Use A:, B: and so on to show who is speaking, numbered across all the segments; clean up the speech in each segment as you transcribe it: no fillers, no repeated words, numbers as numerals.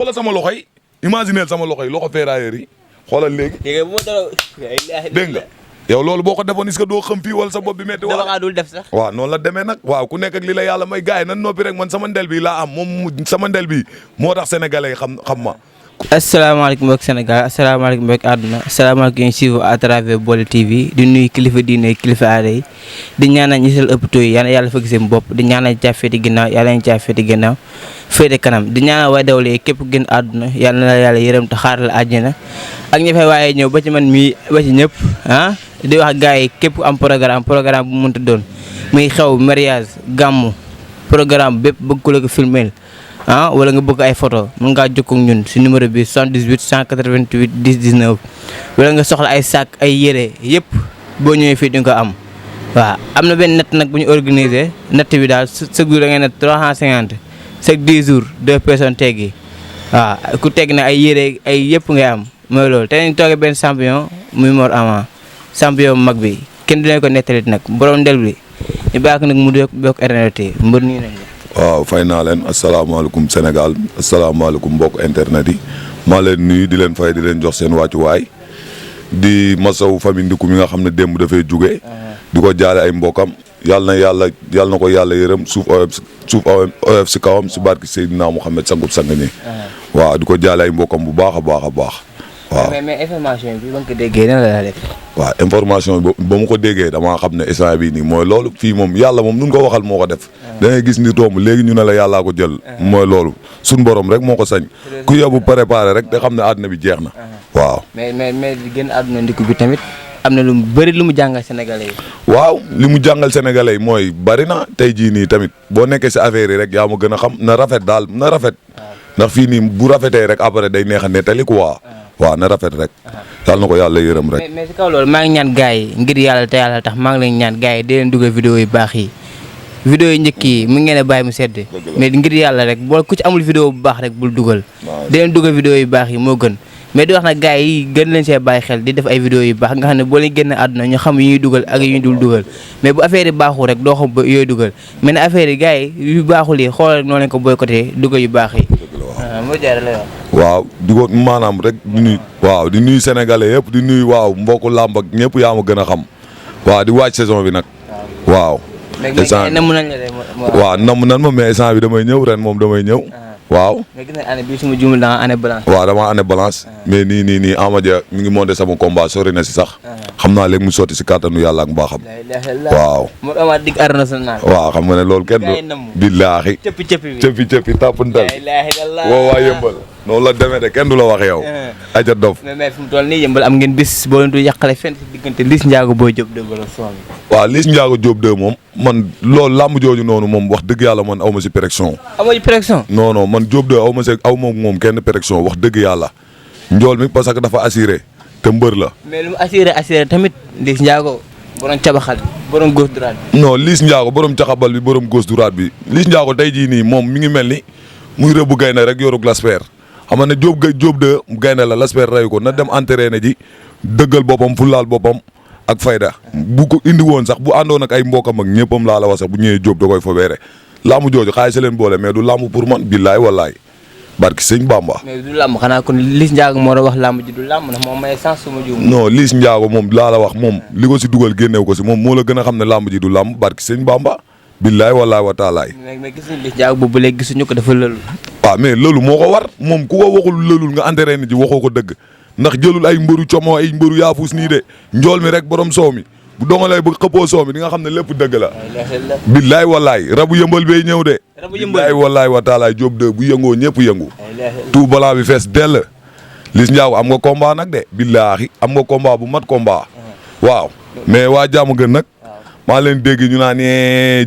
A: xoolal sama loxo yi imagineel sama loxo yi loxo ferrailleur yi xoolal léegi. dégg nga yow loolu boo ko defoon est-ce que doo xam fii wala sa bopp bi metti
B: dama dul def sax.
A: waaw noonu la demee nag waaw ku nekk ak li la yàlla may gars yi nan noppi rek man sama ndel bi laa am moom sama ndel bi moo tax sénégalais yi xam ma.
B: asalaamaaleykum mbokk Sénégal asalaamaaleykum mbokk àdduna asalaamaaleykum ñu suivre à travers Baol TV di nuyu kilifa diine kilifa aada yi di ñaanal ñi sel hôpitaux yi yàlla fëgg seen bopp di ñaanal caa féeti ginnaaw yàlla ñu caa féeti ginnaaw féete kanam di ñaanal way dawle képp gën àdduna yàlla na la yàlla yërëm te xaaral la àjjana ak ñi fay waaye ñëw ba ci man mii ba ci ñëpp ah di wax gars yi képp am programme bu mënta doon muy xew mariage gàmmu programme bépp bëgg ko la ko filmeel wala nga bëgg ay photo mën ngaa jokkoo ak ñun si numéro bi 78 188 10 19 wala nga soxla ay sac ay yére yëpp boo ñëwee fii di nga ko am waaw am na benn natt nag bu ñu organisé natt bi daal chaque jour da ngay natt 350 chaque 10 jours 2 personnes teggi waaw ku teg na ay yére ay yëpp ngay am mooy loolu te nañ toogee benn champion muy Mor Ama champion mag bi kenn du leen ko nettalit nag borom ndel bi ñu baax nag mu bokk RNT mbër nii nañ
A: waaw fay naa leen asalaamaaleykum Sénégal asalaamaaleykum mbokk internet yi maa leen nuyu di leen fay di leen jox seen wàccuwaay di masawu famille Ndiku mi nga xam ne démb dafay jugee. di ko jaale ay mbokkam yàlla na ko yàlla yërëm suuf oyof si kawam si barki Seydina Mouhamed sangub sang ñi. waaw di ko jaale ay mbokkam bu baax a baax a baax. waaw
B: mais information bi ba nga ko déggee nan la def.
A: waaw information bi ba mu ko déggee damaa xam ne instant bii nii mooy loolu fii moom yàlla moom nun ko waxal moo ko def. da ngay gis ni tomb léegi ñu ne la yàllaa ko jël. mooy loolu suñ borom rek moo ko sañ. ku yóbbu préparé rek te xam ne àdduna bi jeex na. waaw
B: mais di génn àdduna Ndiku bi tamit am na lu bëri lu mu jàngal sénégalais yi.
A: waaw li mu jàngal sénégalais yi mooy bari na tey jii nii tamit boo nekkee si affaire yi rek yaa ma gën a xam na rafet daal na rafet. ndax fii nii bu rafetee rek après day neex a nettali quoi. waaw na rafet rek. yàlla na ko yàlla yërëm rek.
B: mais si kaw loolu maa ngi ñaan gars yi ngir yàlla te yàlla tax maa ngi leen ñaan gars yi di leen dugal vidéo yu baax yi. vidéo yi njëkk yi mu ngeen a bàyyi mu sedd. mais ngir yàlla rek boo ku ci amul vidéo bu baax rek bul dugal. di leen dugal vidéo yu baax yi moo gën. mais di wax nag gars yi gën leen see bàyyi xel di def ay vidéo yu baax nga xam ne boo leen génn àdduna ñu xam yi ñuy dugal ak yi ñuy dul dugal mais bu affaire yi baaxul rek doo xam ba yooyu dugal mais ne affaire yi gars yi yu baaxul yi xoolal noo leen ko boycotté dugal yu baax yi. moo jaare la
A: waaw di ko maanaam rek di nuyu waaw di nuyu sénégalais yëpp di nuyu waaw mbokku làmb ak ñëpp yaa ma gën a xam waaw di waaj saison bi nag waaw. waaw namm nan ma mais instant bi damay ñëw ren moom damay ñëw. waaw.
B: mais gis nañ année bii su ma juumul da nga année blanche.
A: waaw dama année blanche. mais nii Amadia mi ngi monté sama combat sori na si sax. xam naa léegi mu sotti si kàttanu yàlla ak mbaaxam. waaw.
B: mu amaat dig arène nationale.
A: waaw xam nga ne loolu kenn du. billaahi cëppi tàppantal. woo waa yëmbal. noonu la demee de kenn du la wax yow. aja dof.
B: mais fi mu toll nii yëmbal am ngeen bis boo leen du yàqale fenn si diggante Liss Ndiago Boy Diop 2 wala Sow.
A: waaw Liss Ndiago Diop 2 moom man loolu làmb jooju noonu moom wax dëgg yàlla man aw ma si pression.
B: amoo ci pression.
A: non man Diop 2 aw ma moom kenn pression wax dëgg yàlla. njool mi parce que dafa assuré te mbër la.
B: mais lu mu assuré tamit Liss Ndiago borom cabaxal bi borom gauche droite bi.
A: non Liss Ndiago borom caxabal bi borom gauche droite bi Liss Ndiago tey jii nii moom mi ngi mel ni muy rëbb gaynde rek yoru glasper xam nga ne Diop de gaynde la lasper rey ko na dem entraîné ji dëggal boppam fulaal boppam ak fayda bu ko indi woon sax bu àndoon ak ay mbokam ak ñëppam laa la wax sax bu ñëwee Diop da koy fobeere laamu jooju xaalis sa leen boole mais du laamu pour man billaay wallaay barki sëñ Bamba.
B: mais du laamu xanaa kon Liss Ndiago moo doon wax laamu ji du laamu ndax moom may sens su ma juum.
A: non Liss Ndiago moom laa la wax moom li ko si dugal génneew ko si moom moo la gën a xam ne laamu ji du laamu barki sëñ Bamba billaay wallaay wa taalaay.
B: mais gis nañ Liss Ndiago boobu léegi gisuñu ko dafa lëlu.
A: waaw mais loolu moo ko war moom ku ko waxul lëlul nga entraîné ji waxoo ko dëgg ndax jëlul ay mbëru como ay mbëru yaafus nii de njool mi rek borom soow mi bu dongalee ba xëppoo soow mi di nga xam ne lépp dëgg la. billaay wallaay rabu yëmbal bay ñëw de. billaay wallaay wa taalaay Diop 2 bu yëngoo ñëpp yëngu. tout balaa bi fees dell. Liss Ndiago am nga combat nag de billaahi am nga combat bu mat combat. waaw mais waa jàmm gën nag. maa leen dégg ñu naan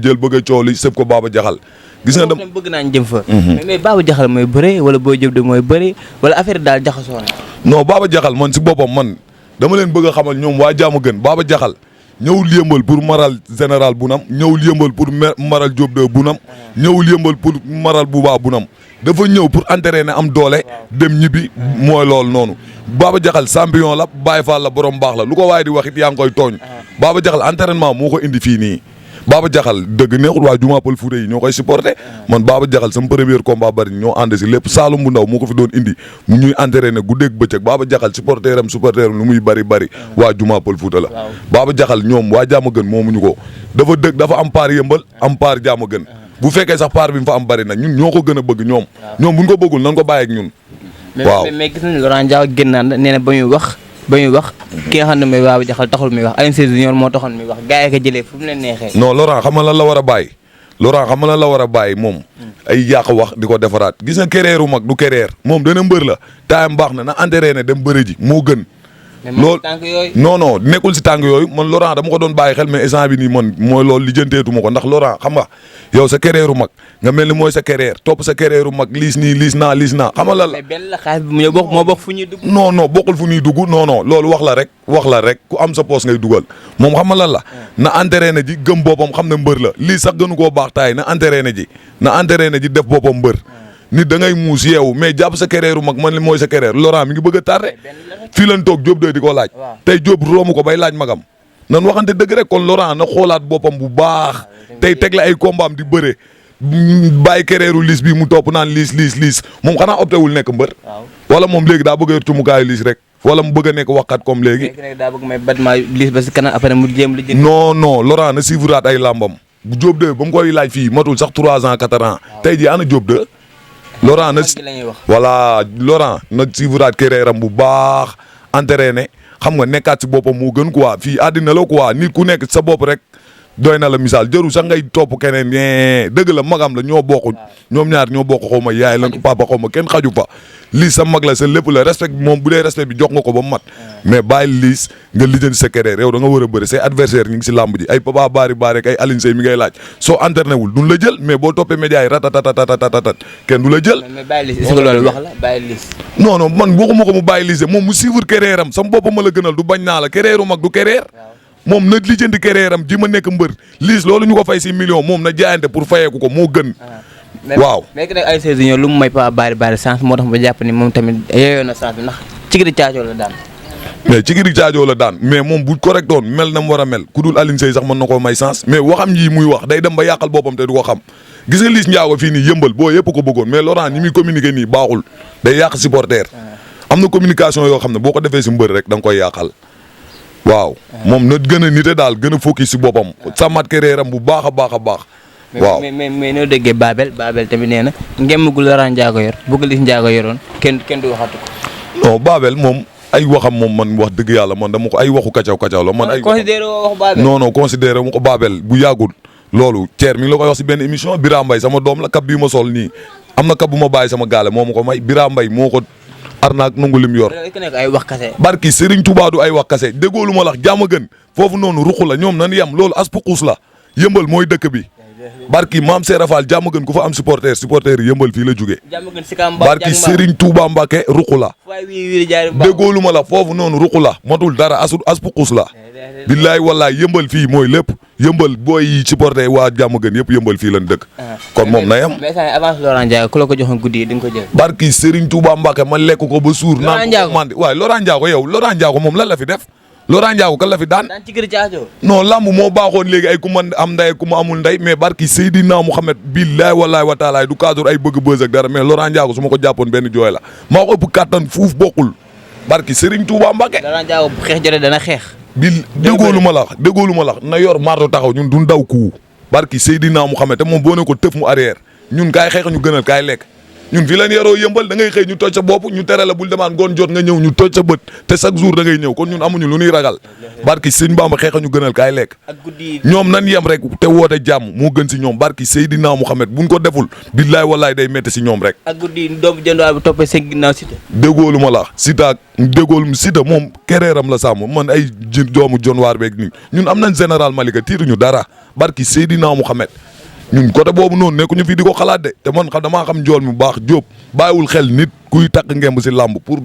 A: jël bëgg a coow li sëb ko Baba Jaxal gis nga dem
B: bëgg naa jëm fa. mais Baba Jaxal mooy bëre wala Boy Diop 2 mooy bëre wala affaire daal jaxasoo na.
A: non Baba Jaxal man si boppam man dama leen bëgg a xamal ñoom waa jàmm gën Baba Jaxal ñëwul yëmbal pour maral général bunam ñëwul yëmbal pour maral Diop 2 bunam ñëwul yëmbal pour maral Bouba bunam dafa ñëw pour entraîner am doole dem ñibbi mooy loolu noonu Baba Jaxal champion la Baye Fall la borom baax la lu ko waaye di wax it yaa ngi koy tooñ Baba Jaxal entraînement moo ko indi fii nii Baba Jaxal dëgg neexul waa Juma Pël Fuuta yi ñoo koy supporté man Baba Jaxal sama premier combat bari ñoo ànd si lépp Saalum bu ndaw moo ko fi doon indi mu ñuy entraîné guddeeg bëccëg Baba Jaxal supporteram lu muy bari waa Juma Pël Fuuta la Baba Jaxal ñoom waa Diamaguène moomuñu ko dafa dëgg dafa am paar yëmbal am paar Diamaguène bu fekkee sax paar bi mu fa am bari na ñun ñoo ko gën a bëgg ñoom buñ ko bëggul nan ko bàyyi ak ñun waaw
B: mais gis nañu Laurent Ndiago génnaan nee na ba ñuy wax ki nga xam ne mooy Baba Jaxal taxul muy wax Alioune Sèye Junior moo taxoon muy wax gars yi ko jëlee fu mu leen neexee.
A: non Laurent xam nga lan la war a bàyyi Laurent xam nga lan la war a bàyyi moom ay yàq wax di ko defaraat gis nga kereeru mag du kereer moom dana mbër la taayam baax na entraîné dem bëre ji moo gën. loolu non nekkul si tànk yooyu man Laurent dama ko doon bàyyi xel mais instant bi nii man mooy loolu lijjanteetu ma ko ndax Laurent xam nga yow sa kereeru mag nga mel ni mooy sa kereer topp sa kereeru mag liis naa xam nga lan la. mais benn la xaalis bi moo bokk fu ñuy dugg. non bokkul fu ñuy dugg non loolu wax la rek ku am sa poos ngay dugal moom xam nga lan la. na entraîné ji gëm boppam xam ne mbër la lii sax gënu koo baax taay na entraîné ji def boppam mbër. nit da ngay muus yeewu mais jàpp sa kereeru mag man li mooy sa kereer Laurent mi ngi bëgg a tardé fii lañ toog Diop de di ko laaj tey Diop roomu ko bay laaj magam nan waxante dëgg rek kon Laurent na xoolaat boppam bu baax tey teg la ay kombaam di bëre bàyyi kereeru liis bi mu topp naan liis moom xanaa opté wul nekk mbër wala moom léegi daa bëgg a yor cumukaayu liis rek wala mu bëgg a nekk waxkat comme léegi non Laurent na suivraat ay làmbam bu Diop de ba mu koy laaj fii matul sax 3 ans 4 ans tey jii ana Diop de Laurent Laurent na suivraat carrière-am bu baax entraîné xam nga nekkaat si boppam moo gën quoi fii àddina la quoi nit ku nekk sa bopp rek doy na la misaal jëru sax ngay topp keneen dëgg la magam la ñoo bokk ñoom ñaar ñoo bokk xaw ma yaay lan ko papa xaw ma kenn xaju fa lii sa mag la sa lépp la respect bi moom bu dee respect bi jox nga ko ba mu mat mais bàyyi liis nga lijjanti sa carrière yow da nga war a bëri say adversaire ñu ngi si làmb ji ay Papa Bari ak ay Alioune Seye mi ngay laaj soo entraîné wul duñ la jël mais boo toppee média yi ratatatatat kenn du la jël.
B: mais bàyyi liis est-ce que loolu wax la bàyyi liis.
A: non man waxuma ko mu bàyyi liis moom mu suivre carrière am sama boppam ma la gënal du bañ naa la carrière mag du carrière moom na lijjanti carrière am ji ma nekk mbër liis loolu ñu ko fay si million moom na jaayante pour fayeeku ko moo gën. waaw
B: mais nag Alioune Sèye Junior lu mu may Papa Bari chance moo tax ma jàpp ni moom tamit yeyoo na chance bi ndax Cikiri Caacoo la daan.
A: mais Cikiri Caacoo la daan mais moom bu correctoon mel na mu war a mel ku dul Alioune Sèye sax mën na koo may chance mais waxam ji muy wax day dem ba yàqal boppam te du ko xam gis nga Liss Ndiago fii nii yëmbal boo yëpp ko bëggoon mais Laurent ni muy communiqué nii baaxul day yàq supporter am na communication yoo xam ne boo ko defee si mbër rek da nga koy yàqal waaw moom na gën a nite daal gën a focus si boppam sàmmat carrière am bu baax a baax a baax. waaw
B: mais noo déggee Babel tamit nee na ngem gu Laurent Ndiago yor bu ko Liss Ndiago yoroon kenn du waxatu ko.
A: non Babel moom ay waxam moom man wax dëgg yàlla man dama ko ay waxu kacaw la man. ay
B: considéré wax Babel
A: non considéré mu ko Babel bu yàggul loolu Thier mi ngi la koy wax si benn émission Bira Mbaye sama doom la kab bii ma sol nii am na kab bu ma bàyyi sama gaale moo ma ko may Bira Mbaye moo ko arnaak nangu lim yor.
B: ay wax kase.
A: barki Serigne Touba du ay wax kase déggoo lu ma la wax jàmm gën foofu noonu ruqu la ñoom nan yem loolu as pukus la yëmbal mooy dëkk bi. barki maam Seera Fall jàmm gën ku fa am supporter yi yëmbal fii la jógee. barki Serigne Touba Mbacke ruqu la. déggoo lu ma la foofu noonu ruqu la motul dara as pukus la. billaay wallaay yëmbal fii mooy lépp yëmbal booy yi supporter waa jàmm gën yëpp yëmbal fii lañ dëkk. kon moom na yem.
B: mais avance Laurent Ndiago ku la ko joxoon guddi yi di nga ko jël.
A: barki Serigne Touba Mbacke ma lekk ko ba suur.
B: Laurent Ndiago
A: naan ko waaye Laurent Ndiago yow Laurent Ndiago moom lan la fi def. Laurent Ndiago kan la fi daan
B: Cikiri Caacoo.
A: non lamb moo baaxoon léegi ay ku ma am nday ku ma amul nday mais barki Seydina Mouhamed billaay wallaay wa taalaay du cadre ay bëgg bës ak dara mais Laurent Ndiago su ma ko jàppoon benn jooy la maa ko ëpp kattan fuuf bokkul barki Serigne Touba Mbacke.
B: Laurent Ndiago bu xeex jotee dana xeex.
A: déggoo lu ma la na yor marto taxaw ñun duñ daw kuu barki Seydina Mouhamed te moom boo ne ko tëf mu arrière ñun kaay xeex ñu gënal kaay lekk ñun fi leen yaroo yëmbal da ngay xëy ñu toj sa bopp ñu tere la bul demaan ngoon jot nga ñëw ñu toj sa bët te chaque jour da ngay ñëw kon ñun amuñu lu ñuy ragal barki sëñ Bamba xeex ñu gënal kaay lekk ñoom nan yem rek te woote jàmm moo gën si ñoom barki Seydina Mouhamed buñ ko deful billaay wallaay day métti si ñoom rek.
B: ak guddi doomu jëndowaay bu toppee seen ginnaaw Siteu.
A: déggoo lu ma la Siteu moom kereeram la sàmm man ay doomu jonwaar beeg nii ñun am nañ général Malika tiituñu dara barki Seydina Mouhamed ñun côté boobu noonu nekkuñu fii di ko xalaat de te man damaa xam njool mi baax Diop bàyyiwul xel nit kuy takk ngemb si làmb pour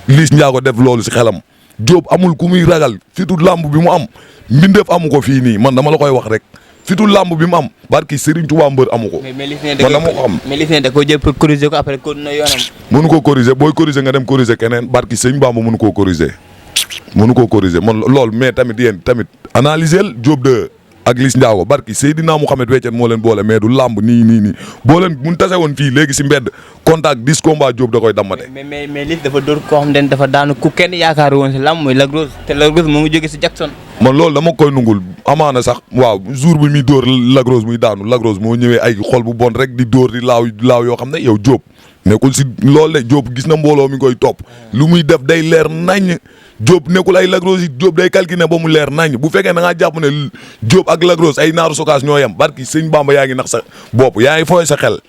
A: Liss Ndiago def loolu si xelam Diop amul ku muy ragal fitu làmb bi mu am mbindeef amu ko fii nii man dama la koy wax rek fitu làmb bi mu am barki Serigne Touba mbër amu ko. man dama ko xam
B: mais Liss ne da koo jël pour corriger ko après ko na yoonam.
A: mënu ko corriger booy corriger nga dem corriger keneen barki Sëñ Bamba mënu koo corriger man loolu mais tamit yéen tamit analyser Diop de ak Liss Ndiago barki Seydina Mouhamed weccet moo leen boole mais du làmb nii boo leen mun tase woon fii léegi si mbedd contact 10 combat Diop da koy dammate.
B: mais Liss dafa dóor koo xam ne dafa daanu ku kenn yaakaar woon si làmb mooy Lac Rose te Lac Rose moo ngi jóge si Jackson.
A: man loolu dama koy nungul amaana sax waaw jour bi muy dóor Lac Rose muy daanu Lac Rose moo ñëwee ay xol bu bon rek di dóor di laaw yoo xam ne yow Diop nekkul si loolu de Diop gis na mbooloo mi koy topp lu muy def day leer naññ Diop nekkul ay Lac Rose yi Diop day calculer ba mu leer naññ bu fekkee da ngaa jàpp ne Diop ak Lac Rose ay naaru sokaas ñoo yem barki sëñ Bamba yaa ngi nax sa bopp yaa ngi fooy sa xel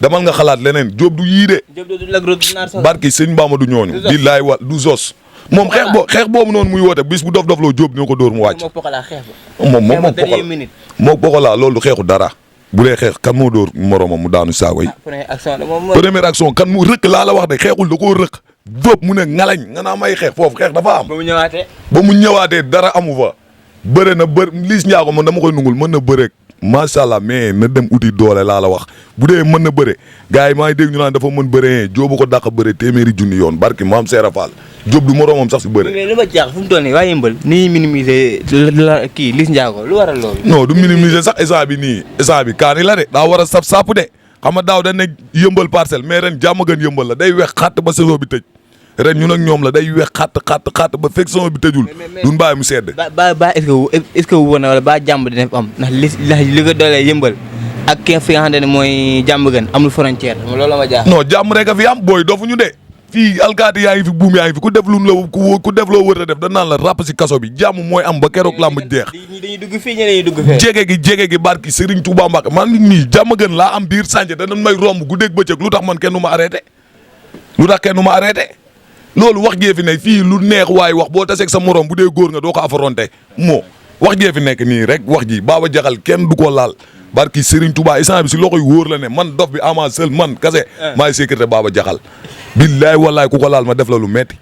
A: damal nga xalaat leneen Diop du yii de.
B: Diop du Lac Rose du naar sokaas
A: barki sëñ Bamba du ñooñu. billaay wa du zos. moom xeex boobu noonu muy woote bis bu dof loo Diop ñoo ko dóor mu wàcc. moom Pokola loolu du xeexu dara. bu dee xeex kan moo dóor moromam mu daanu saago yi. première action kan mu rëkk laa la wax de xeexul da koo rëkk. Diop mu ne ngalañ nga naa may xeex foofu xeex dafa am. ba mu ñëwaatee dara amu fa. bëre na Liss Ndiago man dama koy nungul mën na bëre macha allah mais na dem uti doole laa la wax bu dee mën na bëre gars yi maa ngi dégg ñu naan dafa mën bëre Diop ko dàq bëre téeméeri junni yoon barki maam Seera Fall Diop du moromam sax si bëre.
B: mais li ma jaax fu mu toll nii waa Yëmbal ni minimiser kii Liss Ndiago lu waral loolu.
A: non du minimiser sax instant bi kaani la de daa war a sap sap de xam nga daaw dañ ne Yëmbal Parcelles mais ren jàmm gën Yëmbal la day wex xàtt ba saison bi tëj ren ñun ak ñoom la day wex xàtt ba fekk saison bi tëjul. duñ bàyyi mu sedd.
B: ba est-ce que wu na wala ba jàmm dina am ndax li ko doolee Yëmbal ak ki fi nga xamante ne mooy jàmm gën amul frontière loolu la ma jaax.
A: non jàmm rek a fi am booy dofuñu de. fii alkaati yaa ngi fi buum yaa ngi fi ku def ku def loo wër a def da naan la ràpp si kaso bi jàmm mooy am ba keroog làmb jeex.
B: dañuy dugg fii dañuy dugg fee.
A: jege gi barki Serigne Touba Mbacke man nii jàmm gën laa am biir sànce danañ may romb guddeeg bëccëg lu tax man kenn du ma arrêté loolu wax jee fi ne fii lu neex waaye wax boo taseeg sa morom bu dee góor nga doo ko affronté moo wax jee fi nekk nii rek wax ji Baba Jaxal kenn du ko laal barki Serigne Touba instant bi si loxoy wóor la ne man dof bi ama seul man kase maay sécurité Baba Jaxal billaay wallaay ku ko laal ma def la lu metti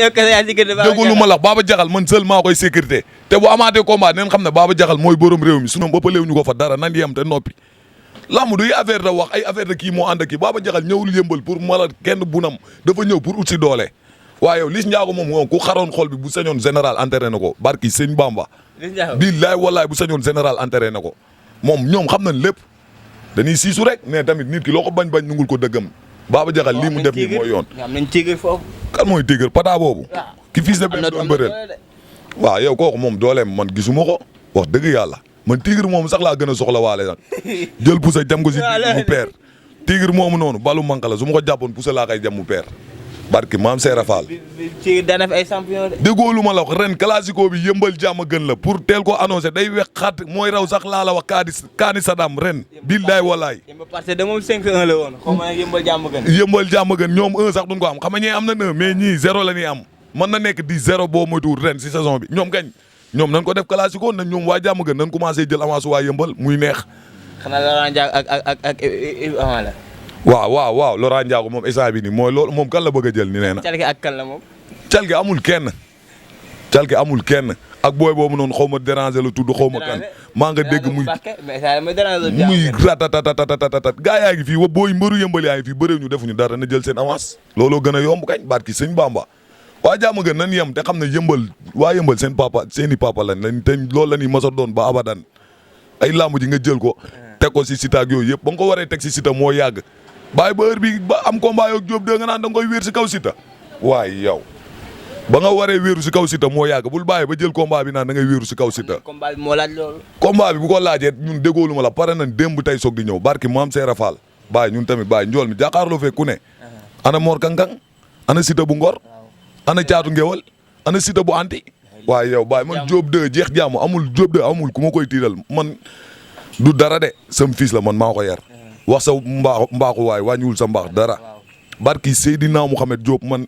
B: yow kese yaa sécurité
A: déggu lu ma la Baba Jaxal man seul maa koy sécurité te bu amaatee combat neen xam ne Baba Jaxal mooy borom réew mi sinon ëppaleew ñu ko fa dara nan yem te noppi lamb du affaire da wax ay affaire de kii moo ànd ak kii Baba Jaxal ñëwul Yëmbal pour mala kenn bunam dafa ñëw pour ut si doole waaye yow Liss Ndiago moom ku xaroon xol bi bu sañoon général enterré na ko barki sëñ Bamba billaay wallaay bu sañoon général enterré na ko moom ñoom xam nañ lépp dañuy siisu rek mais tamit nit ki loo ko bañ nungul ko dëggam Baba Jaxal lii mu def nii mooy yoon
B: am nañ tigre foofu
A: kan mooy tigre pata boobu ki fils de benn doon bëreel waaw yow kooku moom dooleem man gisuma ko wax dëgg yàlla man tigre moom sax laa gën a soxla waale nag jël pusa jam ko si mu peer tigre moomu noonu balu manka la su ma ko jàppoon pusa laa koy jam mu peer barki maam Seera Fall.
B: ci dana fi ay champion de.
A: déggoo lu ma la wax ren classico bi Yëmbal jàmm gën la pour teel ko annoncé day wex xaat mooy raw sax laa la wax kaani Sadam ren. billaay walaay.
B: parce que de moom 5-1 la woon. xaw ma ne Yëmbal jàmm gën.
A: Yëmbal jàmm gën ñoom 1 sax duñ ko am xam nga ñee am na 1 mais ñii 0 la ñuy am mën na nekk di 0 boo moytuwul ren si saison bi ñoom gañ ñoom nañ ko def classico nañ ñoom waa jàmm gën nañ commencé jël avance waa Yëmbal muy neex.
B: xanaa Laurent Ndiago ak la.
A: waaw Laurent Ndiago moom instant bi nii mooy loolu moom kan la bëgg a jël ni nee na.
B: Calki ak kan la moom.
A: Calki amul kenn ak booy boobu noonu xaw ma déranger la tudd xaw ma kan maa nga dégg muy ratatatatat gaa yaa ngi fii wa booy mbëru Yëmbal yaa ngi fii bëréew ñu defuñu dara na jël seen avance looloo gën a yomb kañ barki sëñ Bamba waa jàmm gën nan yem te xam ne waa Yëmbal seeni papa lañ te loolu la ñuy mos a doon ba abadan ay làmb ji nga jël ko teg ko si sita ak yooyu yëpp ba nga ko waree teg si sita moo yàgg bàyyi ba heure bi ba am combat yoog Diop de nga naan da nga koy wéer si kaw sita waaye yow ba nga waree wéeru si kaw sita moo yàgg bul bàyyi ba jël combat bi naan da ngay wéeru si kaw sita.
B: combat bi moo laaj loolu.
A: combat bi bu ko laajee ñun déggoo ma la pare nañ démb tey soog di ñëw barki maam Seera Fall bàyyi ñun tamit bàyyi njool mi jàkkaarloo fee ku ne. ana Mor Kankang ana sita bu Ngor. ana caatu ngewal ana sita bu anti. waaye yow bàyyi man Diop de jeex jàmm amul Diop de amul ku ma koy tiital man du dara de sam fils la man maa ko yar wax sa mbaaxu waay wàññiwul sa mbaax dara barki Seydina Mouhamed Diop man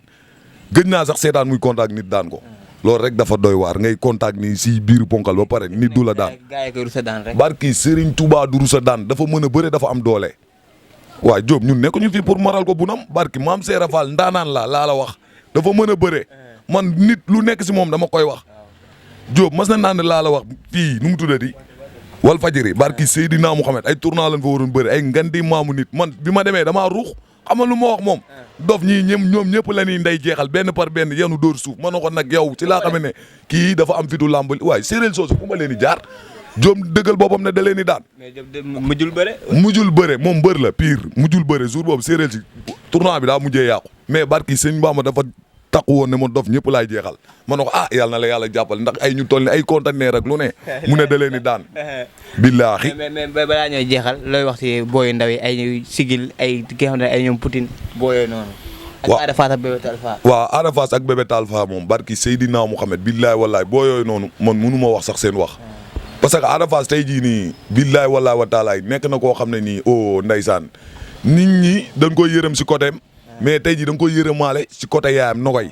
A: gëj naa sax seetaan muy contact nit daan ko loolu rek dafa doy waar ngay contact ni si biir ponkal ba pare nit du la daan barki Serigne Touba du rusa daan dafa mën a bëre dafa am doole waaw Diop ñun nekkuñu fii pour maral ko bunam barki maam Seera Fall ndaanaan laa la wax dafa mën a bëre man nit lu nekk si moom dama koy wax Diop mas na naan laa la wax fii nu mu tuddati wal fajiri barki Seydina Mouhamed ay tournoi lañ fa waroon bëri ay ngandi maamu nit man bi ma demee damaa ruux xam nga lu ma wax moom dof ñii ñoom ñëpp la ñuy ndey jeexal benn par benn yenu dóor suuf ma ne ko nag yow ci laa xamee ne kii dafa am fitu làmb waaye séeréer soosu fu ma leen di jaar Diop dëggal boppam ne da leen di daan.
B: mais Diop mujjul bëre.
A: mujjul bëre moom mbër la pire mujjul bëre jour boobu séeréer si tournoi bi daa mujjee yàqu. mais barki sëñ Bamba dafa takku woon ne ma dof ñëpp laay jeexal ma ne ko yàlla na la yàlla jàppal ndax ay ñu toll ni ay conteneur rek lu ne mu ne da leen di daan. billaahi
B: mais balaa ñooy jeexal looy wax ci booyu ndaw yi ay sigil ay ki nga xam ne ay ñoom Poutine booyoo noonu.
A: waaw
B: ak Ada Fass ak Bébé Talfa.
A: waaw Ada Fass ak Bébé Talfa moom barki Seydina Mouhamed billaahi wallaahi boo yooyu noonu man mënu ma wax sax seen wax. parce que Ada Fass tey jii nii billaahi wallaahi wa taalaay nekk na koo xam ne nii ndeysaan nit ñi dañ koy yërëm si côté am mais tey jii da nga koy yërëmaale si côté yaayam Nogoy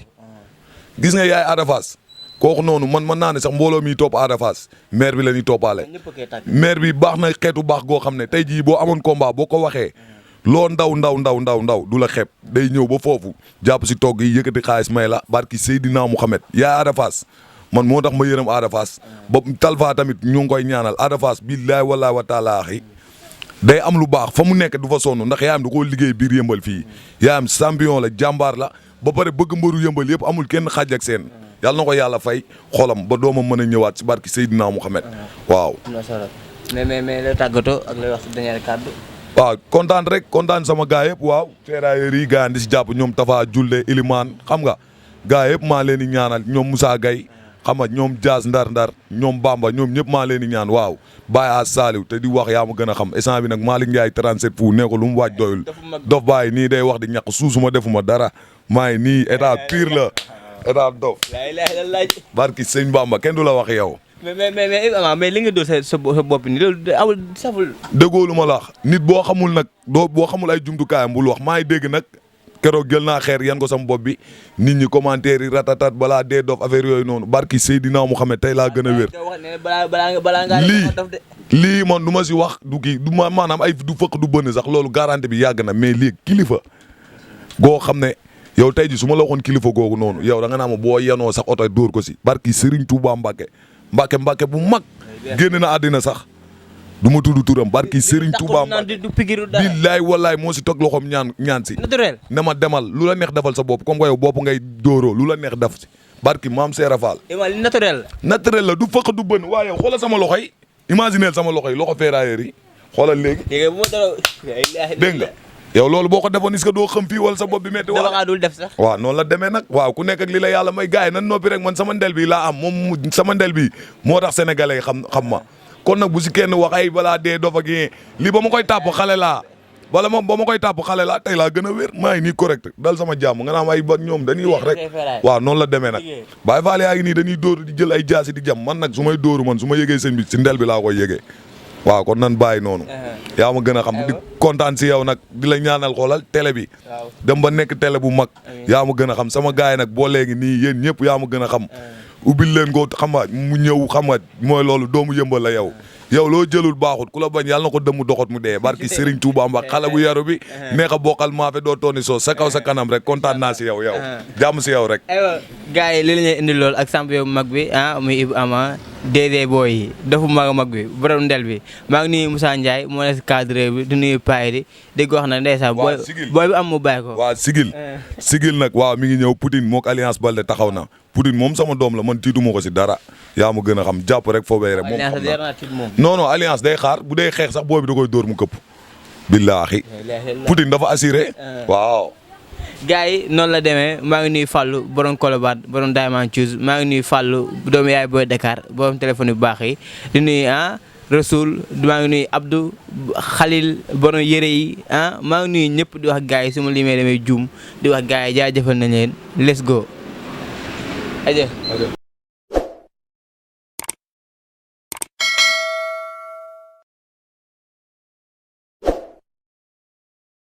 A: gis nga yaay Ada Fass kooku noonu man mën naa ne sax mbooloo mi topp Ada Fass maire bi la ñuy toppaale. maire bi baax na xeetu baax goo xam ne tey jii boo amoon combat boo ko waxee loo ndaw du la xeeb day ñëw ba foofu jàpp si togg yi yëkkati xaalis may la barki Seydina Mouhamed yaay Ada Fass man moo tax ma yërëm Ada Fass ba Talfa tamit ñu ngi koy ñaanal Ada Fass billaahi wallaahi wa taalaahi day am lu baax fa mu nekk du fa sonn ndax yaayam da koo liggéey biir yëmbal fii yaayam champion la jàmbaar la ba pare bëgg mbëru yëmbal yëpp amul kenn xaaj ak seen yàlla na ko yàlla fay xolam ba doomam mën a ñëwaat si barki Seydina Mouhamed waaw.
B: mais la tàggatoo ak lay wax si dernier kàddu.
A: waaw kontaan rek kontaan sama gaa yëpp waaw ferrailleurs yi gaa di si jàpp ñoom Tafa Julde Ilimane xam nga gaa yëpp maa leen di ñaanal ñoom Moussa Gaye xam nga ñoom Diaz ndar ñoom Bamba ñoom ñëpp maa leen di ñaan waaw Baye a Saliou te di wax yaa ma gën a xam instant bi nag Malick Ndiaye 37 fu ne ko lu mu waaj doyul dof bàyyi nii day wax di ñàkk suusuma defuma dara maa ngi nii état pire la état dof barki sëñ Bamba kenn du la wax yow
B: mais li nga dóor sa bopp ni loolu awul saful
A: déggoo lu ma la wax nit boo xamul nag boo xamul ay jumtukaayam bul wax maa ngi dégg nag keroog jël naa xeer yan ko sama bopp bi nit ñi commentaire yi ratatat balaa dee dof affaire yooyu noonu barki Seydina Mouhamed tey laa gën a wér lii man du ma si wax du kii du ma maanaam ay du fëkk du bënn sax loolu garanti bi yàgg na mais lii kilifa goo xam ne yow tey ji su ma la waxoon kilifa googu noonu yow da nga naa ma boo yenoo sax oto dóor ko si barki Serigne Touba Mbacke bu mag génn na àddina sax du ma tudd turam barki Serigne Touba Mbacke billaay wallaay moo si toog loxoom ñaan si ne ma demal lu la neex defal sa bopp comme que yow bopp ngay dóoroo lu la neex def si barki maam Seera Fall naturel la du fëkk du bën waaye yow xoolal sama loxo yi imagineel sama loxo yi loxo ferrailleur yi xoolal léegi dégg nga yow loolu boo ko defoon est-ce que doo xam fii wala sa bopp bi metti
B: dama dul def sax
A: waaw noonu la demee nag waaw ku nekk ak li la yàlla may gars yi nan noppi rek man sama ndel bi laa am moom sama ndel bi moo tax sénégalais yi xam ma kon nag bu si kenn wax ay balaa dee dofa gi lii ba ma koy tàpp xale laa wala moom ba ma koy tàpp xale laa tey laa gën a wér maa ngi nii correct dal sama jàmm nga naam ay ba ñoom dañuy wax rek waaw noonu la demee nag Baye Fall yaa ngi nii dañuy dóor di jël ay jaasi di jam man nag su may dóoru man su ma yëgee sëñ bi si ndel bi laa koy yëgee waaw kon nan bàyyi noonu yaa ma gën a xam di kontaan si yow nag di la ñaanal xoolal télé bi dem ba nekk télé bu mag yaa ma gën a xam sama gars yi nag boo léegi nii yéen ñëpp yaa ma gën a xam ubbil leen ko xam nga mu ñëw xam nga mooy loolu doomu yëmbal la yow loo jëlul baaxut ku la bañ yàlla na ko dëmm doxot mu dee barki Serigne Touba Mbacke xale bu yaru bi neex a bokkal maafe doo tooni soo sa kaw sa kanam rek kontaan naa si yow jàmm si yow rek
B: aywa gars yi li la ñuy indi lool ak champion bu mag bi muy Ibou Ama DD Boy yi dafa mag bi borom ndel bi maa ngi nuyu Moussa Ndiaye moo nekk si cadre bi di nuyu payi di ko wax nag ndeysaan booy bi am mu bàyyi ko
A: waaw sigil nag waaw mi ngi ñëw Poutine mook Alliance Baldé taxaw na Poutine moom sama doom la man tiituma ko si dara yaa ma gën a xam jàpp rek foobee rek moom non Alliance day xaar bu dee xeex sax booy bi da koy dóor mu këpp billaahi Poutine dafa assuré waaw
B: gars yi noonu la demee maa ngi nuyu Fallou borom Colobane borom Diamond Choose maa ngi nuyu Fallou doomu yaay booy Dakar borom téléphone yu baax yi di nuyu Rasoul maa ngi nuyu Abdou Khalil borom yére yi maa ngi nuyu ñëpp di wax gars yi su ma limee damay juum di wax gars yi jaajëfal nañ leen let's go.